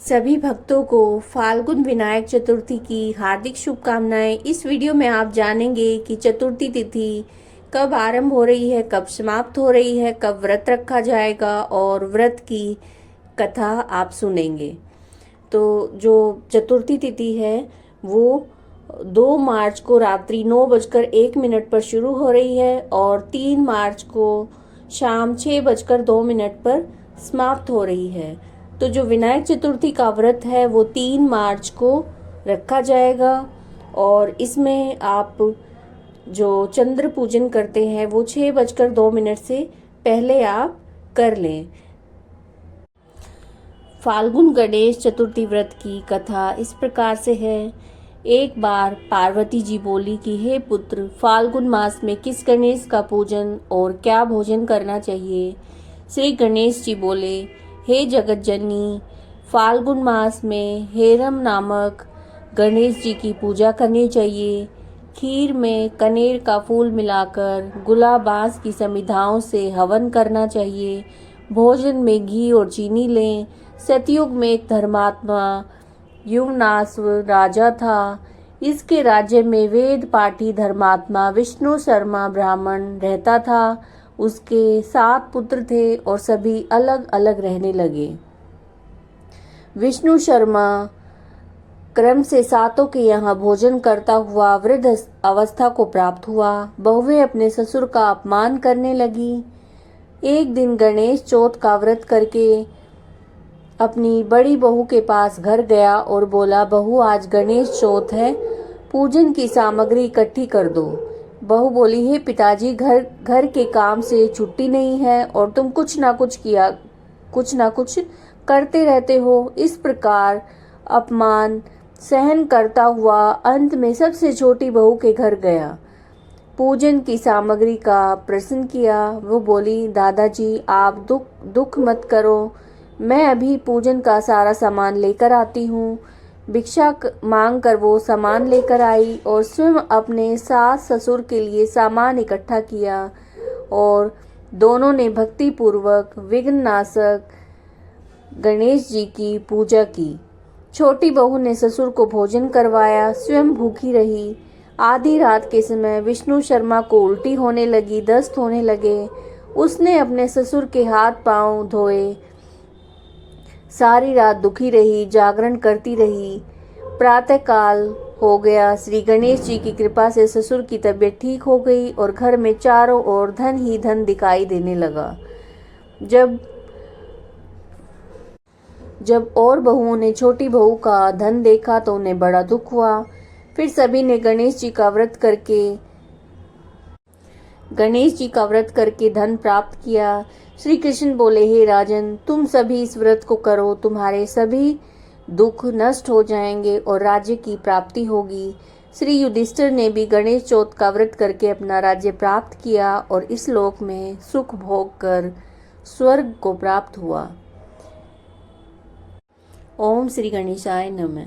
सभी भक्तों को फाल्गुन विनायक चतुर्थी की हार्दिक शुभकामनाएं। इस वीडियो में आप जानेंगे कि चतुर्थी तिथि कब आरंभ हो रही है, कब समाप्त हो रही है, कब व्रत रखा जाएगा और व्रत की कथा आप सुनेंगे। तो जो चतुर्थी तिथि है वो 2 मार्च को रात्रि 9:01 पर शुरू हो रही है और 3 मार्च को शाम 6:02 पर समाप्त हो रही है। तो जो विनायक चतुर्थी का व्रत है वो 3 मार्च को रखा जाएगा और इसमें आप जो चंद्र पूजन करते हैं वो 6:02 से पहले आप कर लें। फाल्गुन गणेश चतुर्थी व्रत की कथा इस प्रकार से है। एक बार पार्वती जी बोली कि हे पुत्र, फाल्गुन मास में किस गणेश का पूजन और क्या भोजन करना चाहिए। श्री गणेश जी बोले, हे जगत जननी, फाल्गुन मास में हेरम नामक गणेश जी की पूजा करनी चाहिए। खीर में कनेर का फूल मिलाकर गुलाब बांस की समिधाओं से हवन करना चाहिए। भोजन में घी और चीनी लें। सतयुग में एक धर्मात्मा युवनास्व राजा था। इसके राज्य में वेद पाठी धर्मात्मा विष्णु शर्मा ब्राह्मण रहता था। उसके 7 पुत्र थे और सभी अलग अलग रहने लगे। विष्णु शर्मा क्रम से 7 के यहाँ भोजन करता हुआ वृद्ध अवस्था को प्राप्त हुआ। बहुएं अपने ससुर का अपमान करने लगी। एक दिन गणेश चौथ का व्रत करके अपनी बड़ी बहू के पास घर गया और बोला, बहू, आज गणेश चौथ है, पूजन की सामग्री इकट्ठी कर दो। बहू बोली, हे पिताजी, घर के काम से छुट्टी नहीं है और तुम कुछ ना कुछ करते रहते हो। इस प्रकार अपमान सहन करता हुआ अंत में सबसे छोटी बहू के घर गया। पूजन की सामग्री का प्रश्न किया। वो बोली, दादाजी, आप दुख मत करो, मैं अभी पूजन का सारा सामान लेकर आती हूँ। भिक्षा मांग कर वो सामान लेकर आई और स्वयं अपने सास ससुर के लिए सामान इकट्ठा किया और दोनों ने भक्ति पूर्वक विघ्ननाशक गणेश जी की पूजा की। छोटी बहू ने ससुर को भोजन करवाया, स्वयं भूखी रही। आधी रात के समय विष्णु शर्मा को उल्टी होने लगी, दस्त होने लगे। उसने अपने ससुर के हाथ पांव धोए, सारी रात दुखी रही, जागरण करती रही। प्रातःकाल हो गया। श्री गणेश जी की कृपा से ससुर की तबीयत ठीक हो गई और घर में चारों ओर धन ही धन दिखाई देने लगा। जब और बहुओं ने छोटी बहू का धन देखा तो उन्हें बड़ा दुख हुआ। फिर सभी ने गणेश जी का व्रत करके धन प्राप्त किया। श्री कृष्ण बोले, हे राजन, तुम सभी इस व्रत को करो, तुम्हारे सभी दुख नष्ट हो जाएंगे और राज्य की प्राप्ति होगी। श्री युधिष्ठिर ने भी गणेश चौथ का व्रत करके अपना राज्य प्राप्त किया और इस लोक में सुख भोग कर स्वर्ग को प्राप्त हुआ। ओम श्री गणेशाय नमः।